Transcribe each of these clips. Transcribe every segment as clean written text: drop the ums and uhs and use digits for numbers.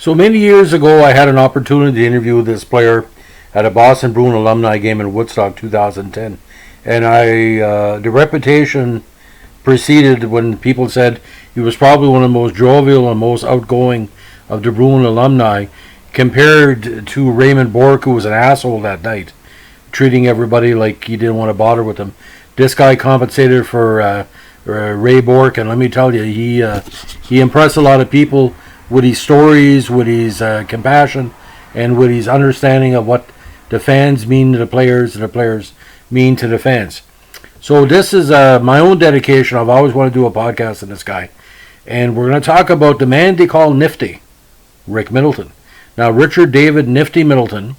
So many years ago, I had an opportunity to interview this player at a Boston Bruin alumni game in Woodstock 2010. And the reputation preceded when people said he was probably one of the most jovial and most outgoing of the Bruin alumni, compared to Raymond Bourque, who was an asshole that night, treating everybody like he didn't want to bother with them. This guy compensated for Ray Bourque, and let me tell you, he impressed a lot of people with his stories, with his compassion, and with his understanding of what the fans mean to the players, and the players mean to the fans. So this is my own dedication. I've always wanted to do a podcast on this guy. And we're going to talk about the man they call Nifty, Rick Middleton. Now, Richard David Nifty Middleton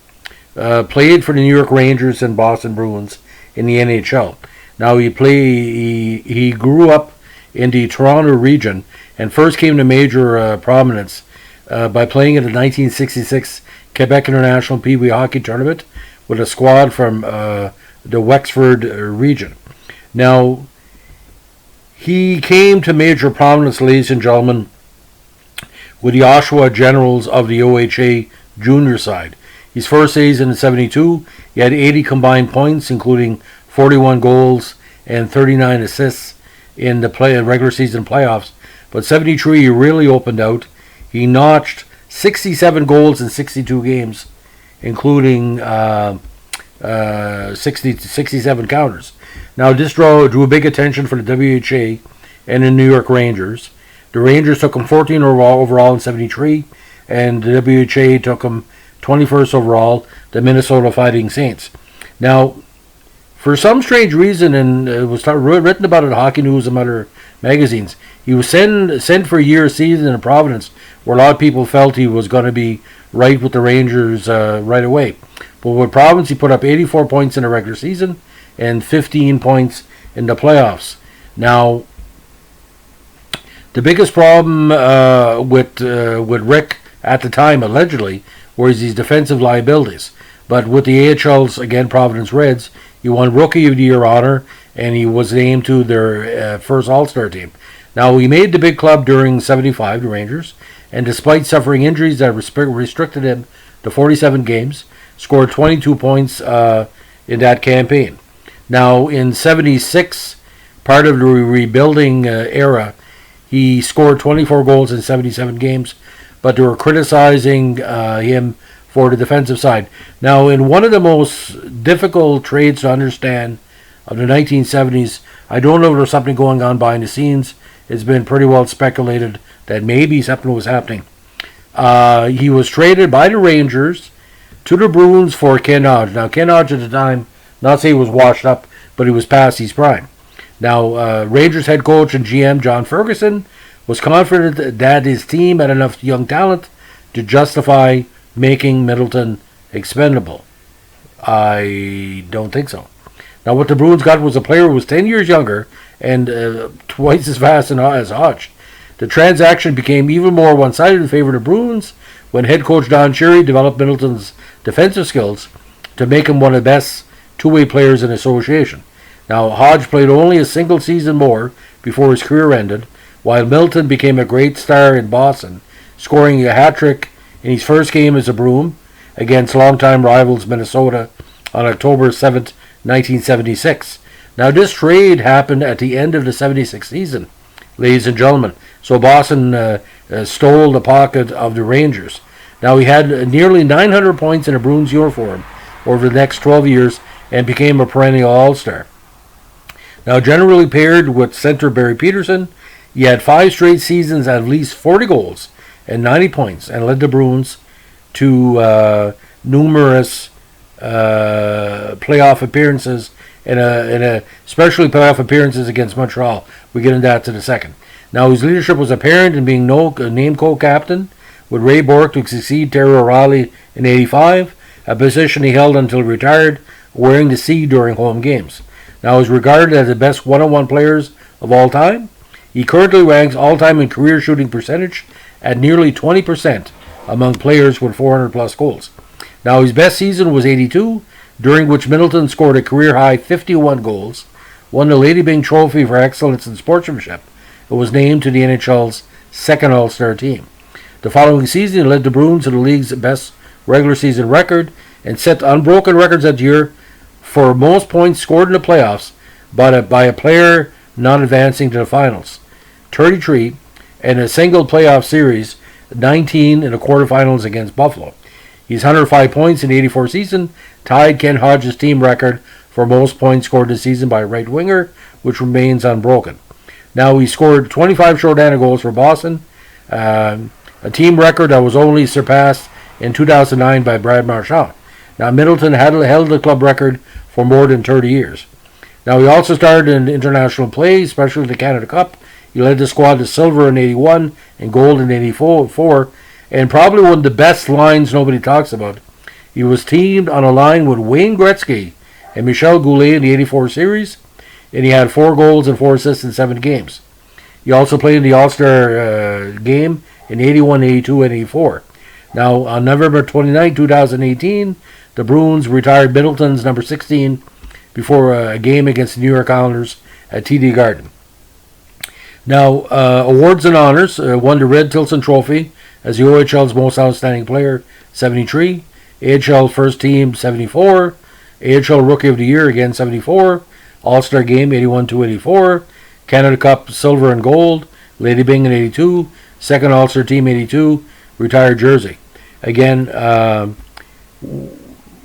played for the New York Rangers and Boston Bruins in the NHL. Now, he grew up in the Toronto region and first came to major prominence by playing in the 1966 Quebec International Pee Wee Hockey Tournament with a squad from the Wexford region. Now, he came to major prominence, ladies and gentlemen, with the Oshawa Generals of the OHA junior side. His first season in 72, he had 80 combined points, including 41 goals and 39 assists in the regular season playoffs. But 73, he really opened out. He notched 67 goals in 62 games, including 67 counters. Now, this drew a big attention for the WHA and the New York Rangers. The Rangers took him 14 overall in 73, and the WHA took him 21st overall, the Minnesota Fighting Saints. Now, for some strange reason, and it was written about it in Hockey News and other magazines, he was sent for a year season in Providence, where a lot of people felt he was going to be right with the Rangers right away. But with Providence, he put up 84 points in the regular season and 15 points in the playoffs. Now, the biggest problem with Rick at the time, allegedly, was his defensive liabilities. But with the AHL's, again, Providence Reds, he won Rookie of the Year honor, and he was named to their first All-Star team. Now, he made the big club during 75, the Rangers, and despite suffering injuries that restricted him to 47 games, scored 22 points in that campaign. Now, in 76, part of the rebuilding era, he scored 24 goals in 77 games, but they were criticizing him for the defensive side. Now, in one of the most difficult trades to understand of the 1970s, I don't know if there's something going on behind the scenes. It's been pretty well speculated that maybe something was happening. He was traded by the Rangers to the Bruins for Ken Hodge. Now, Ken Hodge at the time, not say he was washed up, but he was past his prime. Now, Rangers head coach and GM John Ferguson was confident that his team had enough young talent to justify making Middleton expendable. I don't think so. Now, what the Bruins got was a player who was 10 years younger and twice as fast as Hodge. The transaction became even more one-sided in favor of the Bruins when head coach Don Cherry developed Middleton's defensive skills to make him one of the best two-way players in the association. Now, Hodge played only a single season more before his career ended, while Middleton became a great star in Boston, scoring a hat-trick in his first game as a Bruin against longtime rivals Minnesota on October 7th, 1976. Now, this trade happened at the end of the 76 season, ladies and gentlemen. So Boston stole the pocket of the Rangers. Now, he had nearly 900 points in a Bruins uniform over the next 12 years and became a perennial all-star. Now, generally paired with center Barry Peterson, he had 5 straight seasons at least 40 goals and 90 points and led the Bruins to numerous playoff appearances and especially playoff appearances against Montreal. We get into that in a second. Now, his leadership was apparent in being named co-captain with Ray Bourque to succeed Terry O'Reilly in 85, a position he held until he retired, wearing the C during home games. Now, he's regarded as the best one-on-one players of all time. He currently ranks all-time in career shooting percentage at nearly 20% among players with 400-plus goals. Now, his best season was 82, during which Middleton scored a career-high 51 goals, won the Lady Byng Trophy for excellence in sportsmanship, and was named to the NHL's second All-Star team. The following season, he led the Bruins to the league's best regular season record and set unbroken records that year for most points scored in the playoffs by a player not advancing to the finals. 33, and a single playoff series, 19 in the quarterfinals against Buffalo. He's 105 points in the 84 season, tied Ken Hodges' team record for most points scored this season by a right winger, which remains unbroken. Now, he scored 25 shorthanded goals for Boston, a team record that was only surpassed in 2009 by Brad Marchand. Now, Middleton held the club record for more than 30 years. Now, he also started in international play, especially the Canada Cup. He led the squad to silver in 81 and gold in 84, and probably one of the best lines nobody talks about. He was teamed on a line with Wayne Gretzky and Michel Goulet in the 84 series, and he had 4 goals and 4 assists in 7 games. He also played in the All-Star game in 81, 82, and 84. Now, on November 29, 2018, the Bruins retired Middleton's number 16 before a game against the New York Islanders at TD Garden. Now, awards and honors. Won the Red Tilson Trophy as the OHL's most outstanding player, 73. AHL First Team, 74. AHL Rookie of the Year, again, 74. All-Star Game, 81-84. Canada Cup, silver and gold. Lady Byng in 82. Second All-Star Team, 82. Retired jersey. Again,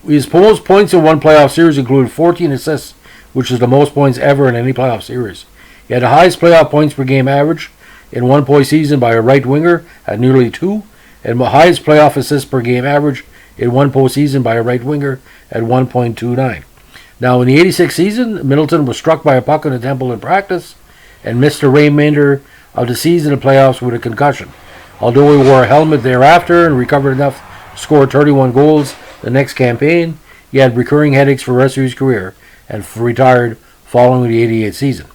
his most points in one playoff series included 14 assists, which is the most points ever in any playoff series. He had the highest playoff points per game average in one postseason by a right winger at nearly 2, and the highest playoff assists per game average in one postseason by a right winger at 1.29. Now, in the 86 season, Middleton was struck by a puck in the temple in practice and missed the remainder of the season and playoffs with a concussion. Although he wore a helmet thereafter and recovered enough to score 31 goals the next campaign, he had recurring headaches for the rest of his career and retired following the 88 season.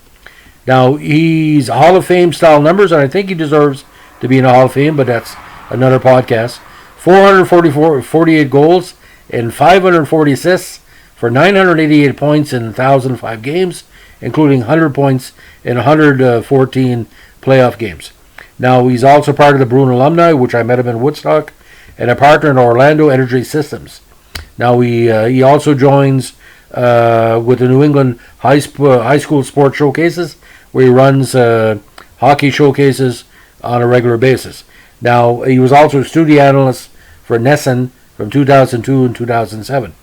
Now, he's Hall of Fame style numbers, and I think he deserves to be in the Hall of Fame, but that's another podcast. 448 goals and 540 assists for 988 points in 1,005 games, including 100 points in 114 playoff games. Now, he's also part of the Bruin alumni, which I met him in Woodstock, and a partner in Orlando Energy Systems. Now, he also joins with the New England High School Sports Showcases, where he runs hockey showcases on a regular basis. Now, he was also a studio analyst for Nesson from 2002 and 2007.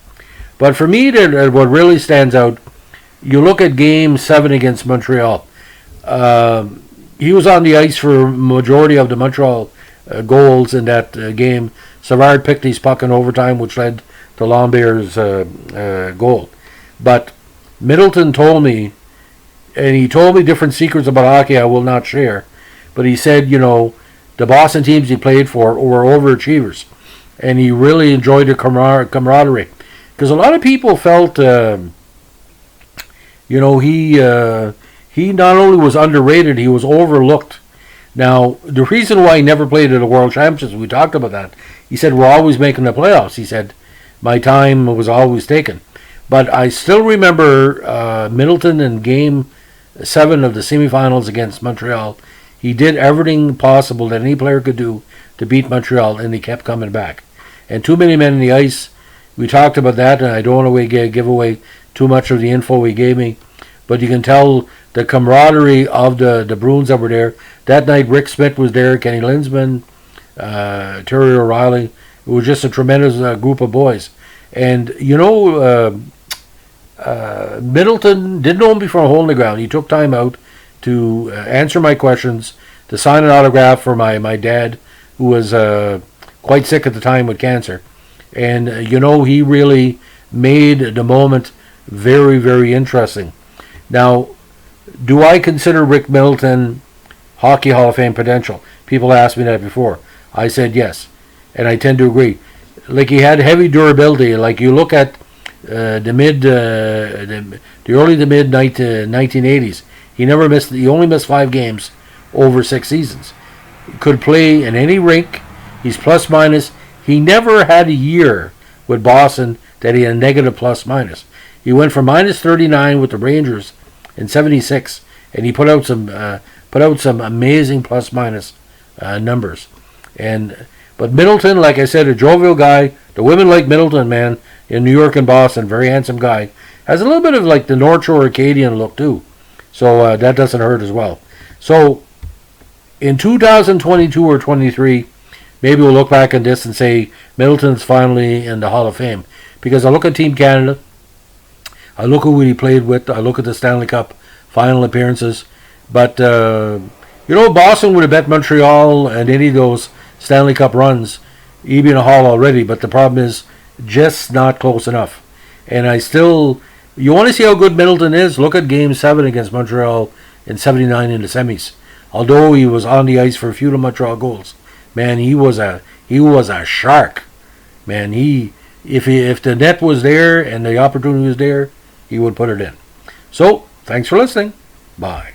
But for me, what really stands out, you look at Game 7 against Montreal. He was on the ice for majority of the Montreal goals in that game. Savard picked his puck in overtime, which led to Lambert's goal. But Middleton told me, and he told me different secrets about hockey I will not share, but he said, the Boston teams he played for were overachievers, and he really enjoyed the camaraderie. Because a lot of people felt, he not only was underrated, he was overlooked. Now, the reason why he never played at the World Championships, we talked about that. He said, we're always making the playoffs. He said, my time was always taken. But I still remember Middleton in Game 7 of the semifinals against Montreal. He did everything possible that any player could do to beat Montreal, and he kept coming back. And too many men in the ice, we talked about that, and I don't want to give away too much of the info he gave me. But you can tell the camaraderie of the Bruins that were there. That night, Rick Smith was there, Kenny Linsman, Terry O'Reilly. It was just a tremendous group of boys. And, Middleton didn't know him before a hole in the ground. He took time out to answer my questions, to sign an autograph for my dad, who was quite sick at the time with cancer. And, he really made the moment very, very interesting. Now, do I consider Rick Middleton Hockey Hall of Fame potential? People asked me that before. I said yes, and I tend to agree. Like, he had heavy durability. Like, you look at the early to mid 1980s. He only missed 5 games over 6 seasons. He could play in any rink. He's plus minus. He never had a year with Boston that he had a negative plus minus. He went from minus 39 with the Rangers in '76, and he put out some amazing plus minus numbers. But Middleton, like I said, a jovial guy. The women like Middleton, man, in New York and Boston. Very handsome guy. Has a little bit of like the North Shore Acadian look too. So that doesn't hurt as well. So in 2022 or 23, maybe we'll look back on this and say Middleton's finally in the Hall of Fame. Because I look at Team Canada, I look at who he played with, I look at the Stanley Cup final appearances. But, Boston would have bet Montreal and any of those Stanley Cup runs, he'd be in a Hall already. But the problem is just not close enough. And you want to see how good Middleton is? Look at Game 7 against Montreal in 79 in the semis. Although he was on the ice for a few of the Montreal goals. Man, he was a shark. Man, if the net was there and the opportunity was there, he would put it in. So, thanks for listening. Bye.